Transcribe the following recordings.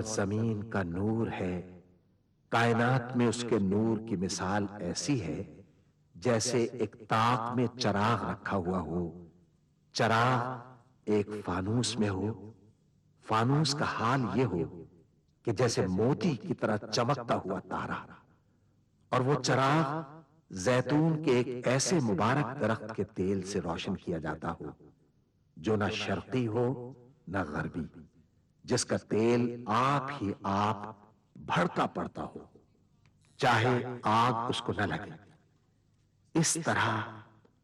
زمین کا نور ہے، کائنات میں اس کے نور کی مثال ایسی ہے جیسے ایک طاق میں چراغ رکھا ہوا ہو، چراغ ایک فانوس میں ہو، فانوس کا حال یہ ہو کہ جیسے موتی کی طرح چمکتا ہوا تارا، اور وہ چراغ زیتون کے ایک ایسے مبارک درخت کے تیل سے روشن کیا جاتا ہو جو نہ شرقی ہو نہ غربی، جس کا تیل آپ ہی آپ بھڑکا پڑتا ہو، چاہے آگ اس کو نہ لگے۔ اس طرح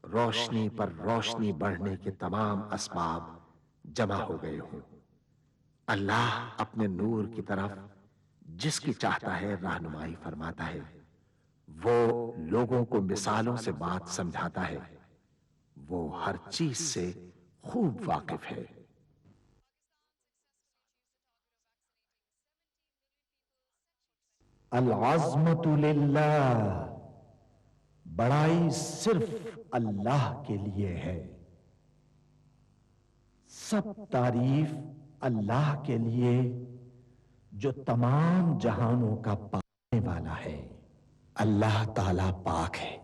روشنی پر روشنی بڑھنے کے تمام اسباب جمع ہو گئے ہوں۔ اللہ اپنے نور کی طرف جس کی چاہتا ہے رہنمائی فرماتا ہے، وہ لوگوں کو مثالوں سے بات سمجھاتا ہے، وہ ہر چیز سے خوب واقف ہے۔ العظمت للہ، بڑائی صرف اللہ کے لیے ہے، سب تعریف اللہ کے لیے جو تمام جہانوں کا پانے والا ہے۔ اللہ تعالیٰ پاک ہے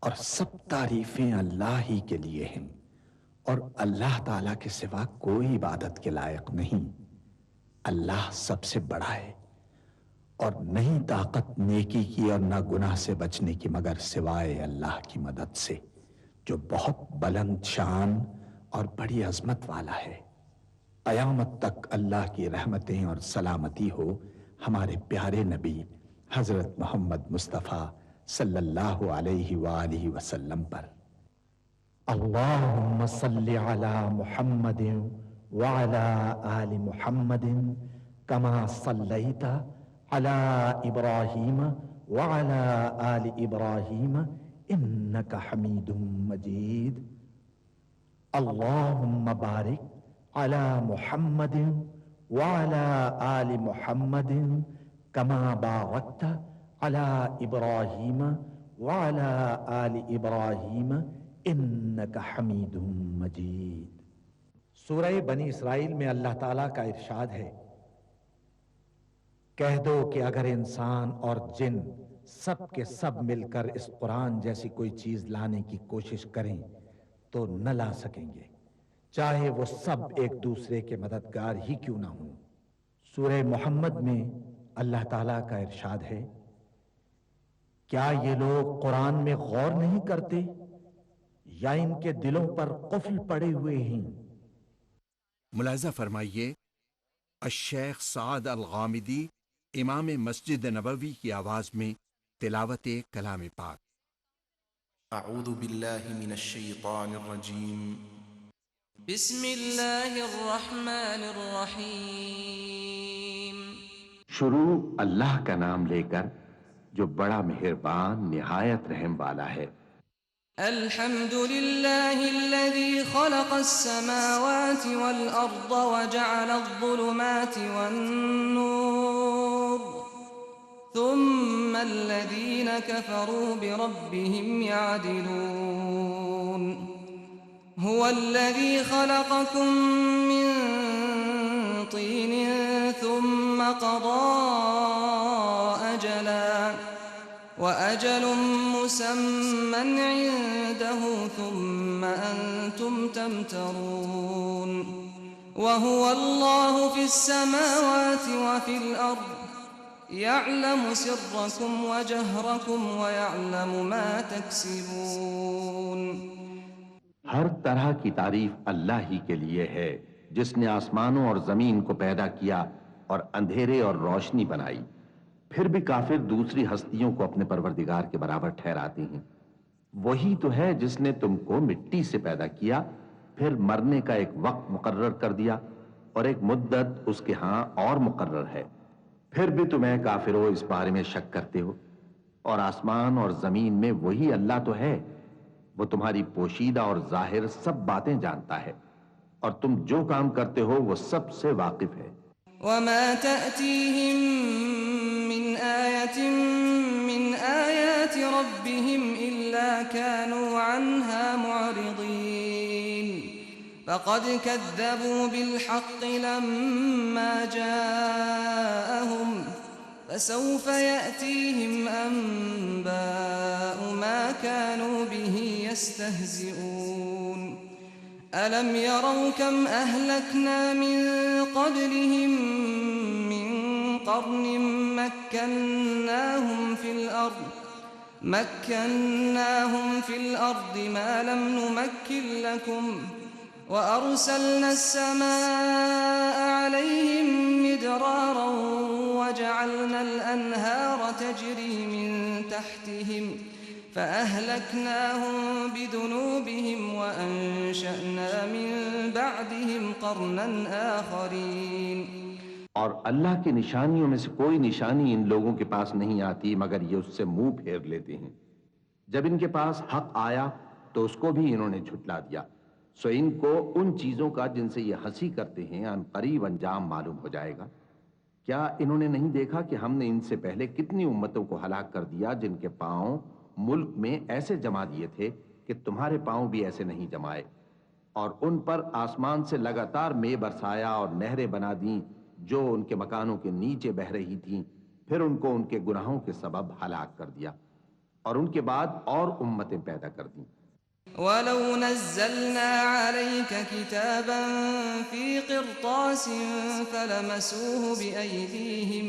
اور سب تعریفیں اللہ ہی کے لیے ہیں، اور اللہ تعالیٰ کے سوا کوئی عبادت کے لائق نہیں۔ اللہ سب سے بڑا ہے، اور نہیں طاقت نیکی کی اور نہ گناہ سے بچنے کی مگر سوائے اللہ کی مدد سے، جو بہت بلند شان اور بڑی عظمت والا ہے۔ قیامت تک اللہ کی رحمتیں اور سلامتی ہو ہمارے پیارے نبی حضرت محمد مصطفیٰ صلی اللہ علیہ وآلہ وسلم پر۔ اللہم صلی علی محمد وعلی آل محمد کما صلیت علی ابراہیم وعلی آل ابراہیم انک حمید مجید۔ اللہم بارک علی محمد وعلی آل محمد کما بارکت علی ابراہیم وعلی آل ابراہیم انک حمید مجید۔ سورہ بنی اسرائیل میں اللہ تعالیٰ کا ارشاد ہے، کہہ دو کہ اگر انسان اور جن سب کے سب مل کر اس قرآن جیسی کوئی چیز لانے کی کوشش کریں تو نہ لا سکیں گے، چاہے وہ سب ایک دوسرے کے مددگار ہی کیوں نہ ہوں۔ سورہ محمد میں اللہ تعالیٰ کا ارشاد ہے، کیا یہ لوگ قرآن میں غور نہیں کرتے یا ان کے دلوں پر قفل پڑے ہوئے ہیں؟ ملاحظہ فرمائیے، الشیخ سعد الغامدی امام مسجد نبوی کی آواز میں تلاوت کلام پاک۔ اعوذ باللہ من الشیطان الرجیم، بسم اللہ الرحمن الرحیم۔ شروع اللہ کا نام لے کر جو بڑا مہربان نہایت رحم والا ہے۔ الحمد للہ الذی خلق السماوات والارض وجعل الظلمات والنور ثم الذین کفروا بربهم يعدلون۔ هو الذي خلقكم من طين ثم قضى أجلا وأجل مسمى عنده ثم أنتم تمترون۔ وهو الله في السماوات وفي الأرض يعلم سركم وجهركم ويعلم ما تكسبون۔ ہر طرح کی تعریف اللہ ہی کے لیے ہے، جس نے آسمانوں اور زمین کو پیدا کیا اور اندھیرے اور روشنی بنائی۔ پھر بھی کافر دوسری ہستیوں کو اپنے پروردگار کے برابر ٹھہراتے ہیں۔ وہی تو ہے جس نے تم کو مٹی سے پیدا کیا، پھر مرنے کا ایک وقت مقرر کر دیا اور ایک مدت اس کے ہاں اور مقرر ہے۔ پھر بھی تمہیں کافروں اس بارے میں شک کرتے ہو، اور آسمان اور زمین میں وہی اللہ تو ہے، وہ تمہاری پوشیدہ اور ظاہر سب باتیں جانتا ہے، اور تم جو کام کرتے ہو وہ سب سے واقف ہے۔ وما تأتيهم من آية من آيات ربهم إلا كانوا عنها معرضين فقد كذبوا بالحق لما جاءهم فسوف يأتيهم أنباء ما كانوا به يستهزئون ألم يروا كم أهلكنا من قبلهم من قرن مكناهم في الأرض ما لم نمكن لكم وأرسلنا السماء عليهم مدرارا وجعلنا الأنهار تجري من تحتهم فأهلكناهم بذنوبهم وأنشأنا من بعدهم قرنا آخرين اور اللہ کی نشانیوں میں سے کوئی نشانی ان لوگوں کے پاس نہیں آتی مگر یہ اس سے منہ پھیر لیتے ہیں۔ جب ان کے پاس حق آیا تو اس کو بھی انہوں نے جھٹلا دیا، سو ان کو ان چیزوں کا جن سے یہ ہنسی کرتے ہیں ان قریب انجام معلوم ہو جائے گا۔ کیا انہوں نے نہیں دیکھا کہ ہم نے ان سے پہلے کتنی امتوں کو ہلاک کر دیا جن کے پاؤں ملک میں ایسے جما دیے تھے کہ تمہارے پاؤں بھی ایسے نہیں جمائے، اور ان پر آسمان سے لگاتار مے برسایا اور نہریں بنا دیں جو ان کے مکانوں کے نیچے بہ رہی تھیں، پھر ان کو ان کے گناہوں کے سبب ہلاک کر دیا، اور ان کے بعد اور امتیں پیدا کر دیں۔ وَلَوْ نَزَّلْنَا عَلَيْكَ كِتَابًا فِي قِرْطَاسٍ فَلَمَسُوهُ بِأَيْدِيهِمْ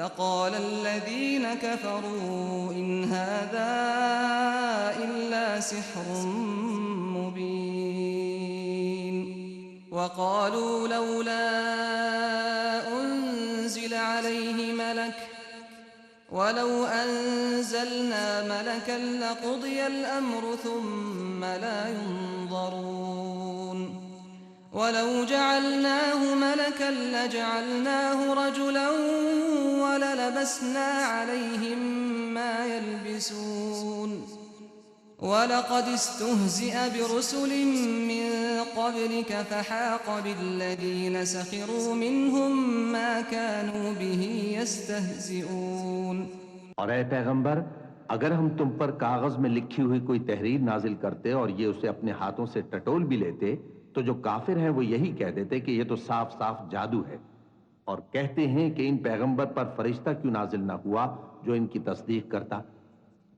لَقَالَ الَّذِينَ كَفَرُوا إِنْ هَذَا إِلَّا سِحْرٌ مُبِينٌ وَقَالُوا لَوْلَا أُنزِلَ عَلَيْهِ مَلَكٌ وَلَوْ أَنزَلْنَا مَلَكًا لَقُضِيَ الْأَمْرُ ثُمَّ لَا يُنظَرُونَ وَلَوْ جَعَلْنَاهُ مَلَكًا لَجَعَلْنَاهُ رَجُلًا وَلَلَبَسْنَا عَلَيْهِمْ مَا يَلْبِسُونَ وَلَقَدِ اسْتُهْزِئَ بِرُسُلٍ مِّن قَبْلِكَ فَحَاقَ بِالَّذِينَ سَخِرُوا مِنْهُمْ مَا كَانُوا بِهِ يَسْتَهْزِئُونَ اور اے پیغمبر، اگر ہم تم پر کاغذ میں لکھی ہوئی کوئی تحریر نازل کرتے اور یہ اسے اپنے ہاتھوں سے ٹٹول بھی لیتے تو جو کافر ہیں وہ یہی کہہ دیتے کہ یہ تو صاف صاف جادو ہے، اور کہتے ہیں کہ ان پیغمبر پر فرشتہ کیوں نازل نہ ہوا جو ان کی تصدیق کرتا،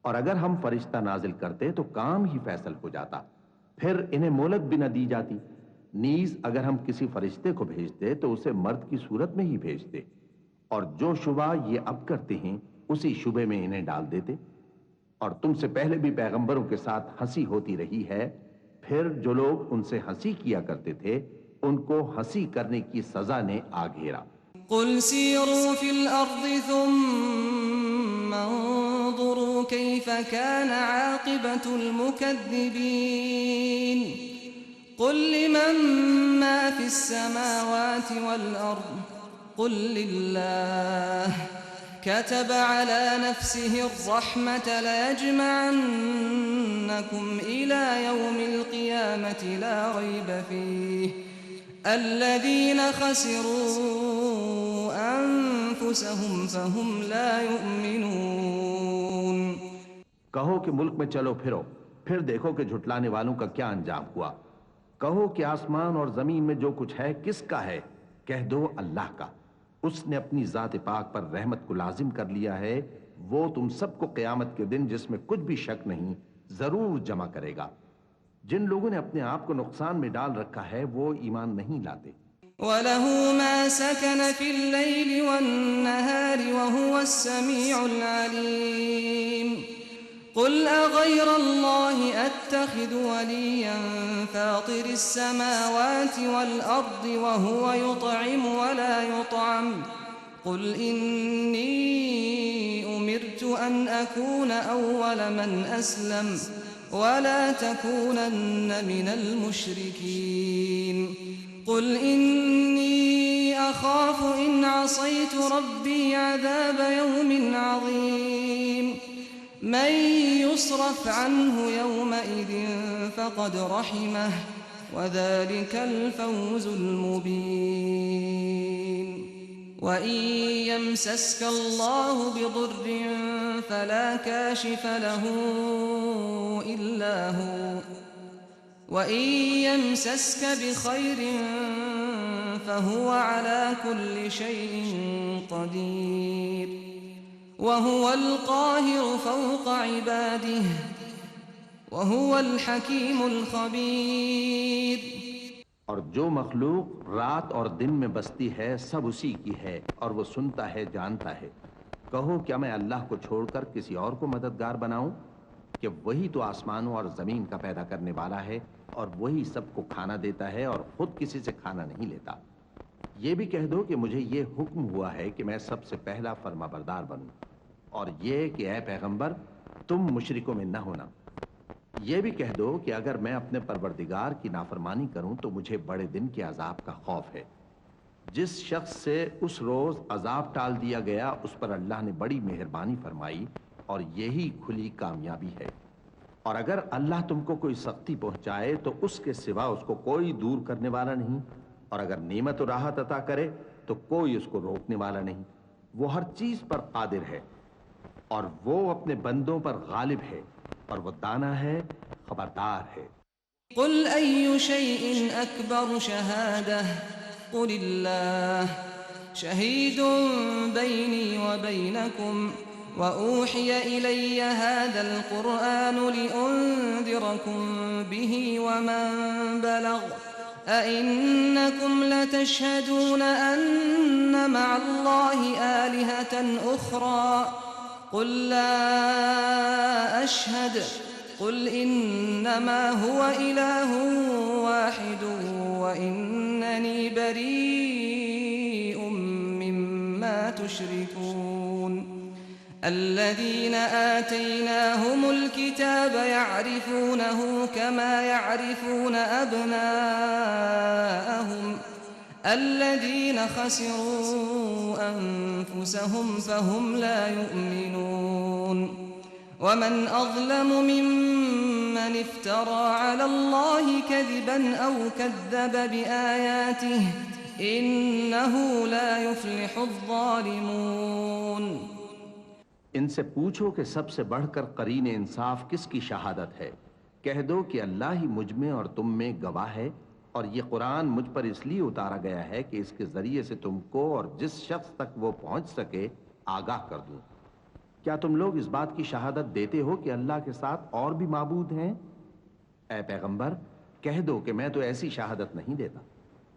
اور اگر ہم فرشتہ نازل کرتے تو کام ہی فیصل ہو جاتا، پھر انہیں مہلت بھی نہ دی جاتی۔ نیز اگر ہم کسی فرشتے کو بھیجتے تو اسے مرد کی صورت میں ہی بھیجتے، اور جو شبہ یہ اب کرتے ہیں اسی شبے میں انہیں ڈال دیتے۔ اور تم سے پہلے بھی پیغمبروں کے ساتھ ہنسی ہوتی رہی ہے، پھر جو لوگ ان سے ہنسی کیا کرتے تھے ان کو ہنسی کرنے کی سزا نے آ گھیرا۔ قل سیروا فی الارض ثم انظروا کیف کان عاقبۃ المکذبین قل لمن ما فی السماوات والارض قل للہ كتب على نفسه الرحمة ليجمعنكم إلى يوم القيامة لا ريب فيه الذين خسروا أنفسهم فهم لا يؤمنون۔ کہو کہ ملک میں چلو پھرو، پھر دیکھو کہ جھٹلانے والوں کا کیا انجام ہوا۔ کہو کہ آسمان اور زمین میں جو کچھ ہے کس کا ہے؟ کہہ دو اللہ کا۔ اس نے اپنی ذات پاک پر رحمت کو لازم کر لیا ہے، وہ تم سب کو قیامت کے دن جس میں کچھ بھی شک نہیں ضرور جمع کرے گا۔ جن لوگوں نے اپنے آپ کو نقصان میں ڈال رکھا ہے وہ ایمان نہیں لاتے۔ وَلَهُ مَا سَكَنَ فِي اللَّيْلِ وَالنَّهَارِ وَهُوَ السَّمِيعُ الْعَلِيمُ قُلْ أَغَيْرَ اللَّهِ أَتَّخِذُ وَلِيًّا فَاطِرِ السَّمَاوَاتِ وَالْأَرْضِ وَهُوَ يُطْعِمُ وَلَا يُطْعَمُ قُلْ إِنِّي أُمِرْتُ أَنْ أَكُونَ أَوَّلَ مَنْ أَسْلَمَ وَلَا تَكُونَنَّ مِنَ الْمُشْرِكِينَ قُلْ إِنِّي أَخَافُ إِنْ عَصَيْتُ رَبِّي عَذَابَ يَوْمٍ عَظِيمٍ من يصرف عنه يومئذ فقد رحمه وذلك الفوز المبين وإن يمسسك الله بضر فلا كاشف له إلا هو وإن يمسسك بخير فهو على كل شيء قدير وهو القاهر فوق عباده وهو الحكيم الخبير۔ اور جو مخلوق رات اور دن میں بستی ہے سب اسی کی ہے، اور وہ سنتا ہے جانتا ہے۔ کہو کیا میں اللہ کو چھوڑ کر کسی اور کو مددگار بناؤں؟ کہ وہی تو آسمانوں اور زمین کا پیدا کرنے والا ہے، اور وہی سب کو کھانا دیتا ہے اور خود کسی سے کھانا نہیں لیتا۔ یہ بھی کہہ دو کہ مجھے یہ حکم ہوا ہے کہ میں سب سے پہلا فرما بردار بنوں، اور یہ کہ اے پیغمبر تم مشرکوں میں نہ ہونا۔ یہ بھی کہہ دو کہ اگر میں اپنے پروردگار کی نافرمانی کروں تو مجھے بڑے دن کے عذاب کا خوف ہے۔ جس شخص سے اس روز عذاب ٹال دیا گیا اس پر اللہ نے بڑی مہربانی فرمائی، اور یہی کھلی کامیابی ہے۔ اور اگر اللہ تم کو کوئی سختی پہنچائے تو اس کے سوا اس کو کوئی دور کرنے والا نہیں، اور اگر نعمت و راحت عطا کرے تو کوئی اس کو روکنے والا نہیں۔ وہ ہر چیز پر قادر ہے، اور وہ اپنے بندوں پر غالب ہے، اور وہ دانا ہے، خبردار ہے۔ قل أي شيء أكبر شهادة قل الله شهيد بيني وبينكم وأوحي إلي هذا القرآن لأنذركم به ومن بلغ أئنكم لتشهدون أن مع الله آلهة أخرى قل لا أشهد قل إنما هو إله واحد وإنني بريء مما تشركون۔ الذين آتيناهم الكتاب يعرفونه كما يعرفون أبناءهم الذين خسروا أنفسهم فهم لا يؤمنون۔ ومن أظلم ممن افترى على الله كذبا أو كذب بآياته إنه لا يفلح الظالمون۔ ان سے پوچھو کہ سب سے بڑھ کر قرین انصاف کس کی شہادت ہے؟ کہہ دو کہ اللہ ہی مجھ میں اور تم میں گواہ ہے، اور یہ قرآن مجھ پر اس لیے اتارا گیا ہے کہ اس کے ذریعے سے تم کو اور جس شخص تک وہ پہنچ سکے آگاہ کر دوں۔ کیا تم لوگ اس بات کی شہادت دیتے ہو کہ اللہ کے ساتھ اور بھی معبود ہیں؟ اے پیغمبر کہہ دو کہ میں تو ایسی شہادت نہیں دیتا۔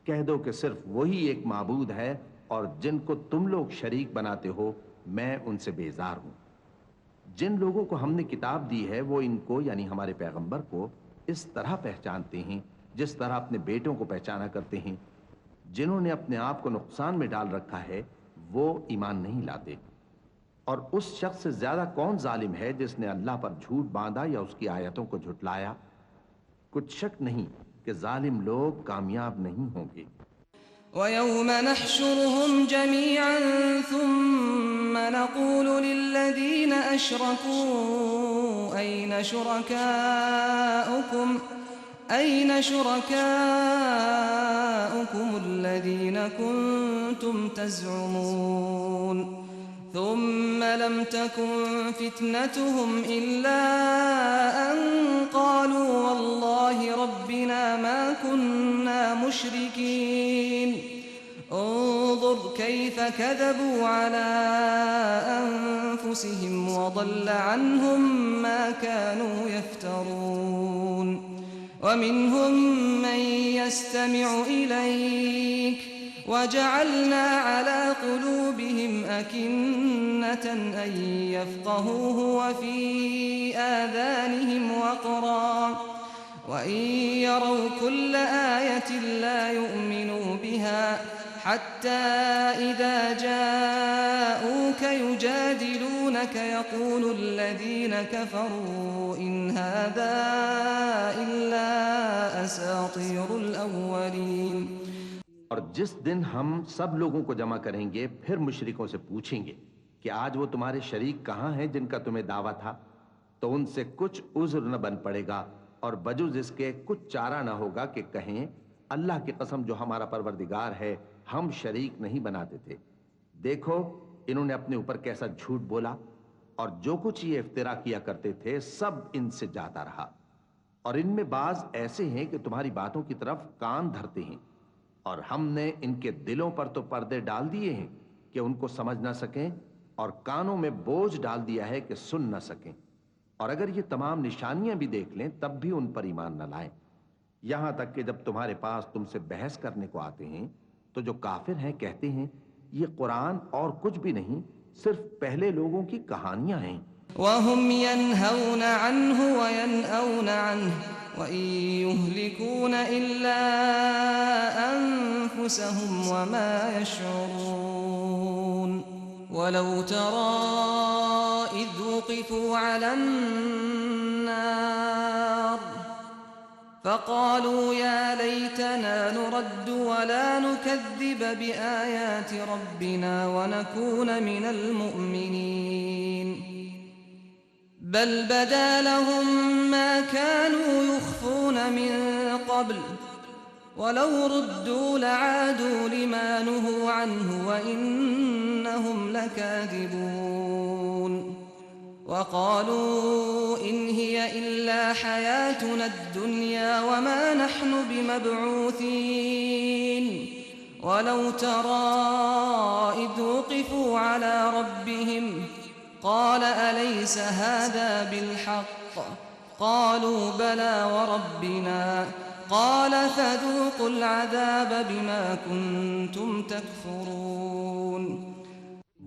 کہہ دو کہ صرف وہی ایک معبود ہے، اور جن کو تم لوگ شریک بناتے ہو میں ان سے بیزار ہوں۔ جن لوگوں کو ہم نے کتاب دی ہے وہ ان کو یعنی ہمارے پیغمبر کو اس طرح پہچانتے ہیں جس طرح اپنے بیٹوں کو پہچانا کرتے ہیں۔ جنہوں نے اپنے آپ کو نقصان میں ڈال رکھا ہے وہ ایمان نہیں لاتے۔ اور اس شخص سے زیادہ کون ظالم ہے جس نے اللہ پر جھوٹ باندھا یا اس کی آیتوں کو جھٹلایا؟ کچھ شک نہیں کہ ظالم لوگ کامیاب نہیں ہوں گے۔ وَيَوْمَ نَحْشُرُهُمْ جَمِيعًا ثُمَّ نَقُولُ لِلَّذِينَ أَشْرَكُوا أَيْنَ شُرَكَاؤُكُمُ الَّذِينَ كُنتُمْ تَزْعُمُونَ ثم لم تكن فتنتهم إلا أن قالوا والله ربنا ما كنا مشركين انظر كيف كذبوا على أنفسهم وضل عنهم ما كانوا يفترون ومنهم من يستمع إليك وجعلنا على قلوبهم أكنة أن يفقهوه وفي آذانهم وقرا وإن يروا كل آية لا يؤمنوا بها حتى إذا جاءوك يجادلونك يقول الذين كفروا إن هذا إلا أساطير الأولين۔ اور جس دن ہم سب لوگوں کو جمع کریں گے پھر مشرکوں سے پوچھیں گے کہ آج وہ تمہارے شریک کہاں ہیں جن کا تمہیں دعویٰ تھا؟ تو ان سے کچھ عذر نہ بن پڑے گا اور بجز اس کے کچھ چارہ نہ ہوگا کہ کہیں اللہ کی قسم جو ہمارا پروردگار ہے ہم شریک نہیں بناتے تھے۔ دیکھو انہوں نے اپنے اوپر کیسا جھوٹ بولا، اور جو کچھ یہ افترا کیا کرتے تھے سب ان سے جاتا رہا۔ اور ان میں بعض ایسے ہیں کہ تمہاری باتوں کی طرف کان دھرتے ہیں، اور ہم نے ان کے دلوں پر تو پردے ڈال دیے ہیں کہ ان کو سمجھ نہ سکیں، اور کانوں میں بوجھ ڈال دیا ہے کہ سن نہ سکیں، اور اگر یہ تمام نشانیاں بھی دیکھ لیں تب بھی ان پر ایمان نہ لائیں، یہاں تک کہ جب تمہارے پاس تم سے بحث کرنے کو آتے ہیں تو جو کافر ہیں کہتے ہیں یہ قرآن اور کچھ بھی نہیں، صرف پہلے لوگوں کی کہانیاں ہیں۔ وهم ينهون عنه وينأون عنه وإن يهلكون إلا أنفسهم وما يشعرون ولو ترى إذ وقفوا على النار فقالوا يا ليتنا نرد ولا نكذب بآيات ربنا ونكون من المؤمنين بل بدا لهم ما كانوا يخفون من قبل ولو ردوا لعادوا لما نهوا عنه وإنهم لكاذبون وقالوا إن هي إلا حياتنا الدنيا وما نحن بمبعوثين ولو ترى إذ وقفوا على ربهم قال أليس هذا بالحق قالوا بلى وربنا قال فذوقوا العذاب بما كنتم تكفرون۔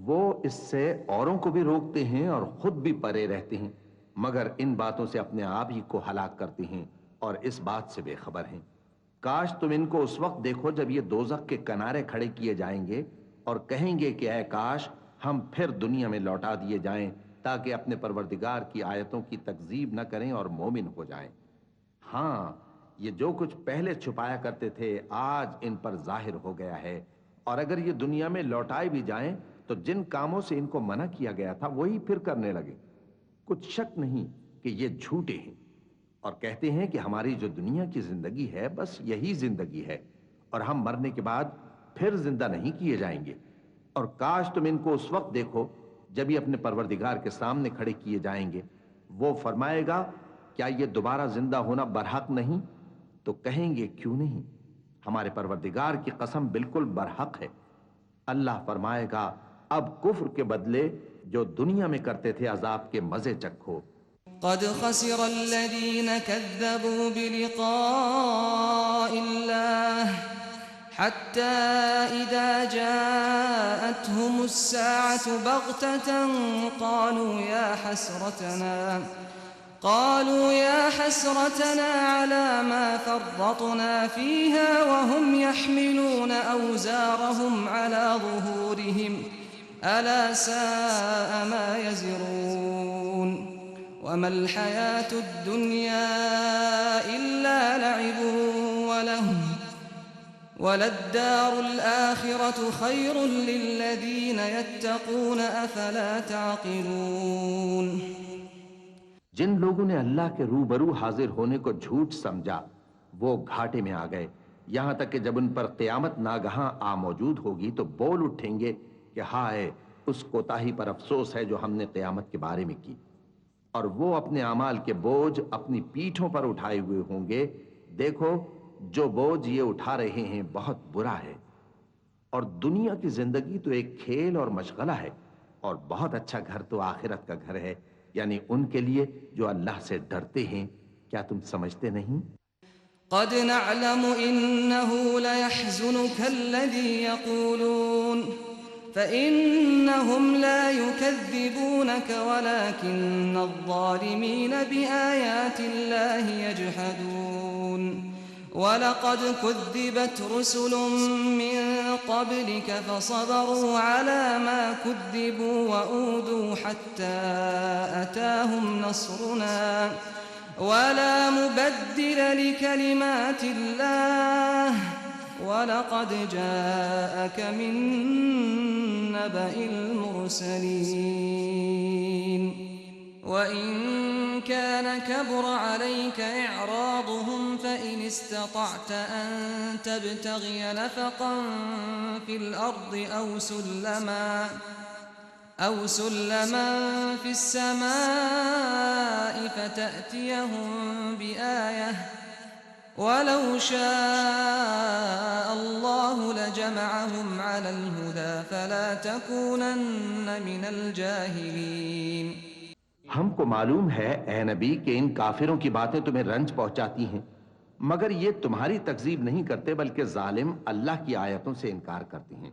وہ اس سے اوروں کو بھی روکتے ہیں اور خود بھی پرے رہتے ہیں، مگر ان باتوں سے اپنے آپ ہی کو ہلاک کرتے ہیں اور اس بات سے بے خبر ہیں۔ کاش تم ان کو اس وقت دیکھو جب یہ دوزخ کے کنارے کھڑے کیے جائیں گے اور کہیں گے کہ اے کاش ہم پھر دنیا میں لوٹا دیے جائیں تاکہ اپنے پروردگار کی آیتوں کی تکذیب نہ کریں اور مومن ہو جائیں۔ ہاں، یہ جو کچھ پہلے چھپایا کرتے تھے آج ان پر ظاہر ہو گیا ہے، اور اگر یہ دنیا میں لوٹائے بھی جائیں تو جن کاموں سے ان کو منع کیا گیا تھا وہی پھر کرنے لگے۔ کچھ شک نہیں کہ یہ جھوٹے ہیں، اور کہتے ہیں کہ ہماری جو دنیا کی زندگی ہے بس یہی زندگی ہے، اور ہم مرنے کے بعد پھر زندہ نہیں کیے جائیں گے۔ اور کاش تم ان کو اس وقت دیکھو جب یہ اپنے پروردگار کے سامنے کھڑے کیے جائیں گے، وہ فرمائے گا کیا یہ دوبارہ زندہ ہونا برحق نہیں؟ تو کہیں گے کیوں نہیں، ہمارے پروردگار کی قسم بالکل برحق ہے۔ اللہ فرمائے گا اب کفر کے بدلے جو دنیا میں کرتے تھے عذاب کے مزے چکھو۔ قد خسر الذين كذبوا بلقاء الله حتى إذا جاءتهم الساعة بغتة قالوا يا حسرتنا على ما فرطنا فيها وهم يحملون أوزارهم على ظهورهم ألا ساء ما يزرون وما الحياة الدنيا إلا لعب ولهو وللدار الآخرة خير للذين يتقون أفلا تعقلون۔ جن لوگوں نے اللہ کے روبرو حاضر ہونے کو جھوٹ سمجھا وہ گھاٹے میں آ گئے، یہاں تک کہ جب ان پر قیامت ناگہاں آ موجود ہوگی تو بول اٹھیں گے کہ ہائے اس کوتاہی پر افسوس ہے جو ہم نے قیامت کے بارے میں کی، اور وہ اپنے اعمال کے بوجھ اپنی پیٹھوں پر اٹھائے ہوئے ہوں گے۔ دیکھو جو بوجھ یہ اٹھا رہے ہیں بہت برا ہے، اور دنیا کی زندگی تو ایک کھیل اور مشغلہ ہے، اور بہت اچھا گھر تو آخرت کا گھر ہے، یعنی ان کے لیے جو اللہ سے ڈرتے ہیں۔ کیا تم سمجھتے نہیں؟ قد نعلم إنه ليحزنك الذي يقولون فإنهم لا يكذبونك ولكن الظالمين بآيات الله يجحدون ولقد كذبت رسل من قبلك فصبروا على ما كذبوا وأوذوا حتى أتاهم نصرنا ولا مبدل لكلمات الله وَلَقَدْ جَاءَكَ مِن نَّبَإِ الْمُرْسَلِينَ وَإِن كَانَ كَبُرَ عَلَيْكَ إِعْرَاضُهُمْ فَإِنِ اسْتَطَعْتَ أَن تَبْتَغِيَ نَفَقًا فِي الْأَرْضِ أَوْ سُلَّمًا فِي السَّمَاءِ فَتَأْتِيَهُم بِآيَةٍ وَلَوْ شَاءَ اللَّهُ لَجَمَعَهُمْ عَلَى الْهُدَى فَلَا تَكُونَنَّ مِنَ الْجَاهِلِينَ۔ ہم کو معلوم ہے اے نبی کہ ان کافروں کی باتیں تمہیں رنج پہنچاتی ہیں، مگر یہ تمہاری تکذیب نہیں کرتے بلکہ ظالم اللہ کی آیتوں سے انکار کرتے ہیں،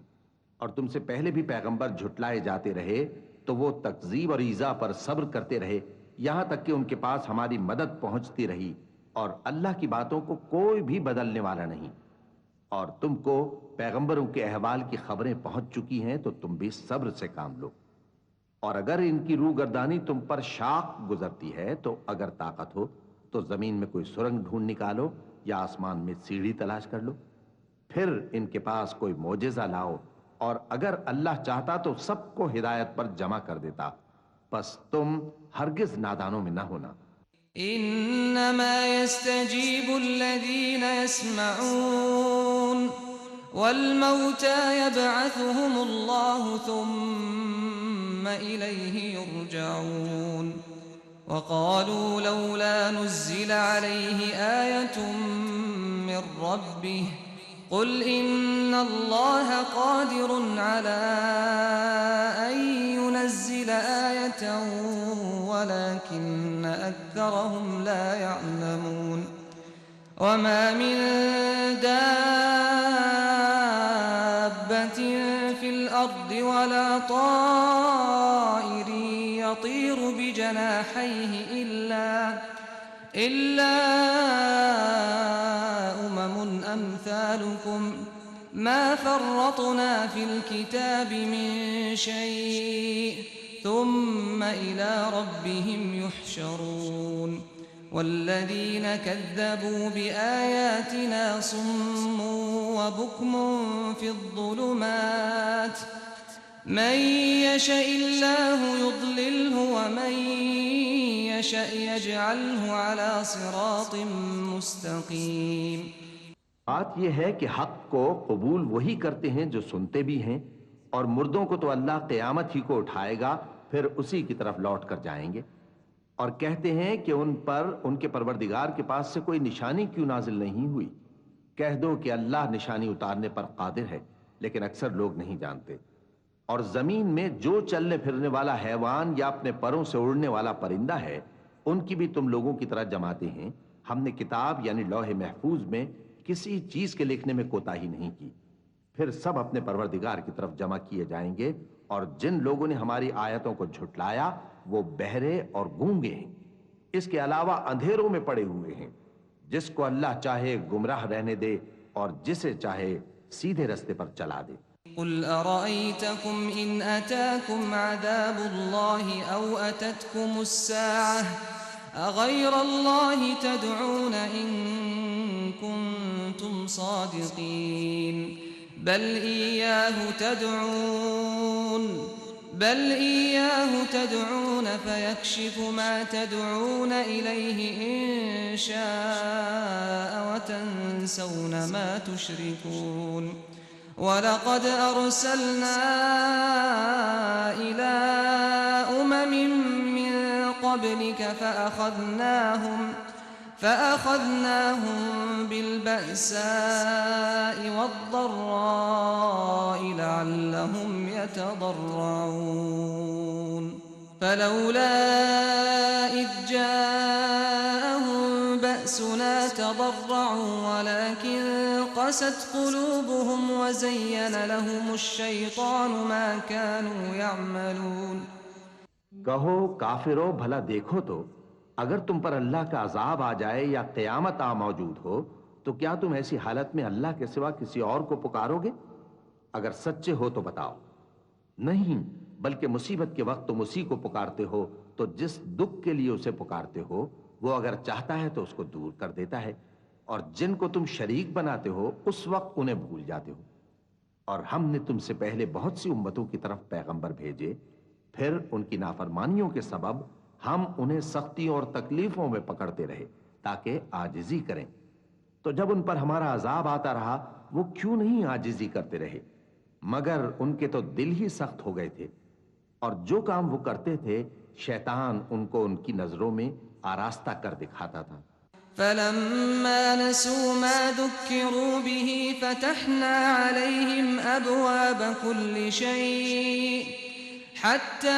اور تم سے پہلے بھی پیغمبر جھٹلائے جاتے رہے تو وہ تکذیب اور ایذا پر صبر کرتے رہے، یہاں تک کہ ان کے پاس ہماری مدد پہنچتی رہی، اور اللہ کی باتوں کو کوئی بھی بدلنے والا نہیں۔ اور تم کو پیغمبروں کے احوال کی خبریں پہنچ چکی ہیں تو تم بھی صبر سے کام لو، اور اگر ان کی روح گردانی تم پر شاق گزرتی ہے تو اگر طاقت ہو تو زمین میں کوئی سرنگ ڈھونڈ نکالو یا آسمان میں سیڑھی تلاش کر لو، پھر ان کے پاس کوئی معجزہ لاؤ، اور اگر اللہ چاہتا تو سب کو ہدایت پر جمع کر دیتا، بس تم ہرگز نادانوں میں نہ ہونا۔ إنما يستجيب الذين يسمعون والموتى يبعثهم الله ثم إليه يرجعون وقالوا لولا نزل عليه آية من ربه قل إن الله قادر على أن ينزل آية ولكن أكثرهم لا يعلمون وما من دابة في الأرض ولا طائر يطير بجناحيه إلا أمم أمثالكم ما فرطنا في الكتاب من شيء ثم إلى ربهم يحشرون والذين كذبوا بآياتنا صم وبكم في الظلمات من يشاء الله يضلله ومن يشاء يجعله على صراط مستقيم۔ بات یہ ہے کہ حق کو قبول وہی کرتے ہیں جو سنتے بھی ہیں، اور مردوں کو تو اللہ قیامت ہی کو اٹھائے گا، پھر اسی کی طرف لوٹ کر جائیں گے، اور کہتے ہیں کہ ان پر ان کے پروردگار کے پاس سے کوئی نشانی کیوں نازل نہیں ہوئی۔ کہہ دو کہ اللہ نشانی اتارنے پر قادر ہے، لیکن اکثر لوگ نہیں جانتے۔ اور زمین میں جو چلنے پھرنے والا حیوان یا اپنے پروں سے اڑنے والا پرندہ ہے، ان کی بھی تم لوگوں کی طرح جماتے ہیں۔ ہم نے کتاب یعنی لوح محفوظ میں کسی چیز کے لکھنے میں کوتاہی نہیں کی، پھر سب اپنے پروردگار کی طرف جمع کیے جائیں گے، اور جن لوگوں نے ہماری آیتوں کو جھٹلایا وہ بہرے اور گونگے ہیں، اس کے علاوہ اندھیروں میں پڑے ہوئے ہیں۔ جس کو اللہ چاہے گمراہ رہنے دے اور جسے چاہے سیدھے رستے پر چلا دے۔ قل أرأيتكم إن أتاكم عذاب الله أو أتتكم الساعة أغير الله تدعون إن كنتم صادقين بل إياه تدعون فيكشف ما تدعون إليه إن شاء وتنسون ما تشركون وَلَقَدْ أَرْسَلْنَا إِلَىٰ أُمَمٍ مِّن قَبْلِكَ فَأَخَذْنَاهُم بِالْبَأْسَاءِ وَالضَّرَّاءِ لَعَلَّهُمْ يَتَضَرَّعُونَ فَلَوْلَا إِذْ جَاءَهُم بَأْسُنَا تَضَرَّعُوا وَلَكِن قَسَتْ قُلُوبُهُمْ وَزَيَّنَ لَهُمُ الشَّيْطَانُ مَا كَانُوا يَعْمَلُونَ۔ کہو کافرو بھلا دیکھو تو اگر تم پر اللہ کا عذاب آ جائے یا قیامت آ موجود ہو تو کیا تم ایسی حالت میں اللہ کے سوا کسی اور کو پکارو گے؟ اگر سچے ہو تو بتاؤ۔ نہیں، بلکہ مصیبت کے وقت تم اسی کو پکارتے ہو، تو جس دکھ کے لیے اسے پکارتے ہو وہ اگر چاہتا ہے تو اس کو دور کر دیتا ہے، اور جن کو تم شریک بناتے ہو اس وقت انہیں بھول جاتے ہو۔ اور ہم نے تم سے پہلے بہت سی امتوں کی طرف پیغمبر بھیجے، پھر ان کی نافرمانیوں کے سبب ہم انہیں سختیوں اور تکلیفوں میں پکڑتے رہے تاکہ عاجزی کریں، تو جب ان پر ہمارا عذاب آتا رہا وہ کیوں نہیں عاجزی کرتے رہے، مگر ان کے تو دل ہی سخت ہو گئے تھے، اور جو کام وہ کرتے تھے شیطان ان کو ان کی نظروں میں آراستہ کر دکھاتا تھا۔ فلما نسوا ما ذكروا به فتحنا عليهم أبواب كل شيء حتى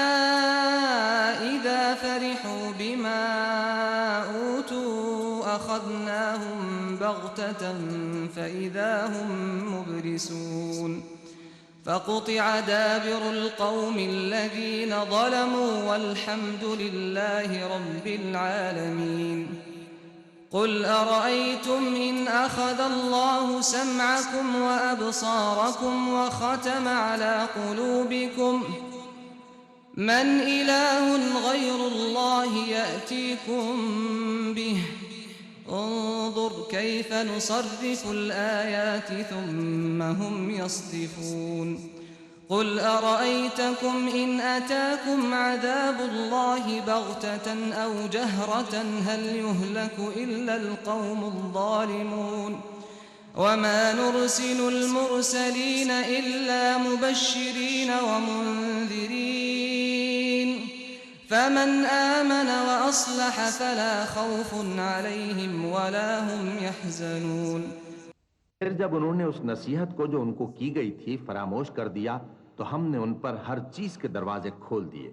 إذا فرحوا بما أوتوا أخذناهم بغتة فإذا هم مبلسون فقطع دابر القوم الذين ظلموا والحمد لله رب العالمين قل أرأيتم إن أخذ الله سمعكم وأبصاركم وختم على قلوبكم من إله غير الله يأتيكم به انظر كيف نصرف الآيات ثم هم يصدفون قل أرأيتكم إن أتاكم عذاب الله بغتة أو جهرة هل يهلك إلا القوم الظالمون وما نرسل المرسلين إلا مبشرين ومنذرين فمن آمن وأصلح فلا خوف عليهم ولا هم يحزنون پھر جب انہوں نے اس نصیحت کو جو ان کو کی گئی تھی فراموش کر دیا تو ہم نے ان پر ہر چیز کے دروازے کھول دیے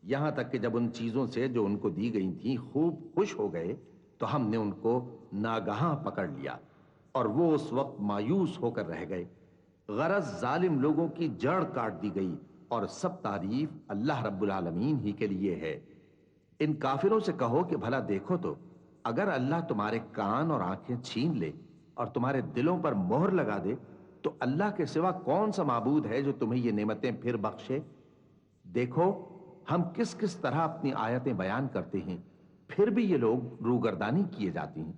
یہاں تک کہ جب ان چیزوں سے جو ان کو دی گئی تھیں خوب خوش ہو گئے تو ہم نے ان کو ناگہاں پکڑ لیا اور وہ اس وقت مایوس ہو کر رہ گئے غرض ظالم لوگوں کی جڑ کاٹ دی گئی اور سب تعریف اللہ رب العالمین ہی کے لیے ہے ان کافروں سے کہو کہ بھلا دیکھو تو اگر اللہ تمہارے کان اور آنکھیں چھین لے اور تمہارے دلوں پر مہر لگا دے تو اللہ کے سوا کون سا معبود ہے جو تمہیں یہ نعمتیں پھر بخشے دیکھو ہم کس کس طرح اپنی آیتیں بیان کرتے ہیں پھر بھی یہ لوگ روگردانی کیے جاتی ہیں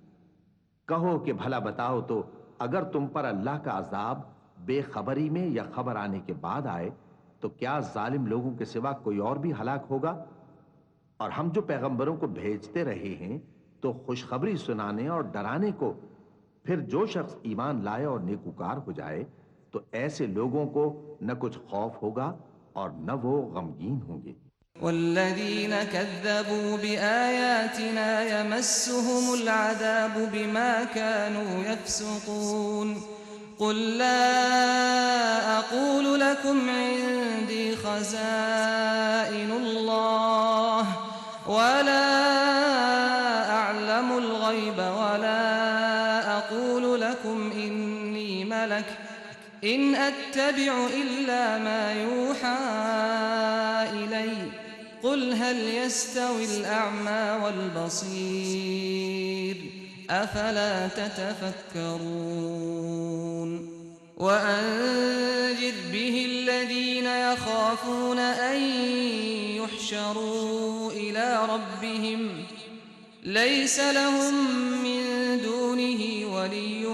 کہو کہ بھلا بتاؤ تو اگر تم پر اللہ کا عذاب بے خبری میں یا خبر آنے کے بعد آئے تو کیا ظالم لوگوں کے سوا کوئی اور بھی ہلاک ہوگا اور ہم جو پیغمبروں کو بھیجتے رہے ہیں تو خوشخبری سنانے اور ڈرانے کو پھر جو شخص ایمان لائے اور نیکوکار ہو جائے تو ایسے لوگوں کو نہ کچھ خوف ہوگا اور نہ وہ غمگین ہوں گے والذين كذبوا بآياتنا يمسهم العذاب بما كانوا يفسقون قل لا أقول لكم عندي خزائن الله ولا أعلم الغيب ولا أقول لكم إني ملك إن أتبع إلا ما يوحى إلي قل هل يستوي الأعمى والبصير أفلا تتفكرون وأنذر به الذين يخافون أن يحشروا إلى ربهم ليس لهم من دونه ولي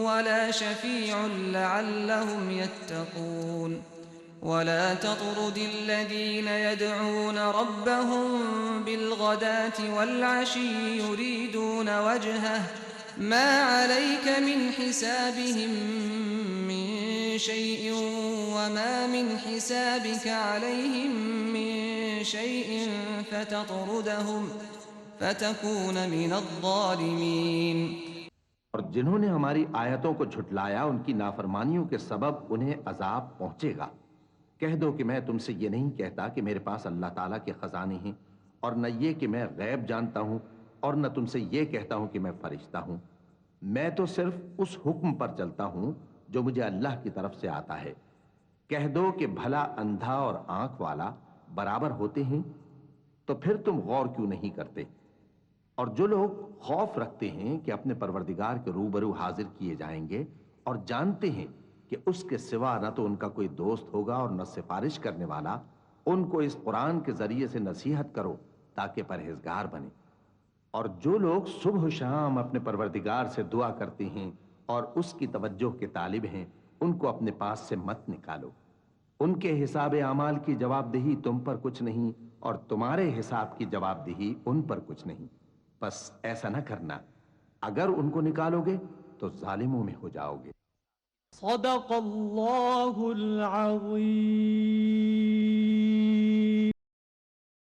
ولا شفيع لعلهم يتقون ولا تطرد الذين يدعون ربهم بالغداة والعشي يريدون وجهه ما عليك من حسابهم من شيء وما من حسابك عليهم من شيء فتطردهم فتكون من الظالمين اور جنہوں نے ہماری آیتوں کو جھٹلایا ان کی نافرمانیوں کے سبب انہیں عذاب پہنچے گا کہہ دو کہ میں تم سے یہ نہیں کہتا کہ میرے پاس اللہ تعالیٰ کے خزانے ہیں اور نہ یہ کہ میں غیب جانتا ہوں اور نہ تم سے یہ کہتا ہوں کہ میں فرشتہ ہوں میں تو صرف اس حکم پر چلتا ہوں جو مجھے اللہ کی طرف سے آتا ہے کہہ دو کہ بھلا اندھا اور آنکھ والا برابر ہوتے ہیں تو پھر تم غور کیوں نہیں کرتے اور جو لوگ خوف رکھتے ہیں کہ اپنے پروردگار کے روبرو حاضر کیے جائیں گے اور جانتے ہیں کہ اس کے سوا نہ تو ان کا کوئی دوست ہوگا اور نہ سفارش کرنے والا ان کو اس قرآن کے ذریعے سے نصیحت کرو تاکہ پرہیزگار بنے اور جو لوگ صبح و شام اپنے پروردگار سے دعا کرتے ہیں اور اس کی توجہ کے طالب ہیں ان کو اپنے پاس سے مت نکالو ان کے حساب اعمال کی جواب دہی تم پر کچھ نہیں اور تمہارے حساب کی جواب دہی ان پر کچھ نہیں بس ایسا نہ کرنا اگر ان کو نکالو گے تو ظالموں میں ہو جاؤ گے صدق اللہ العظیم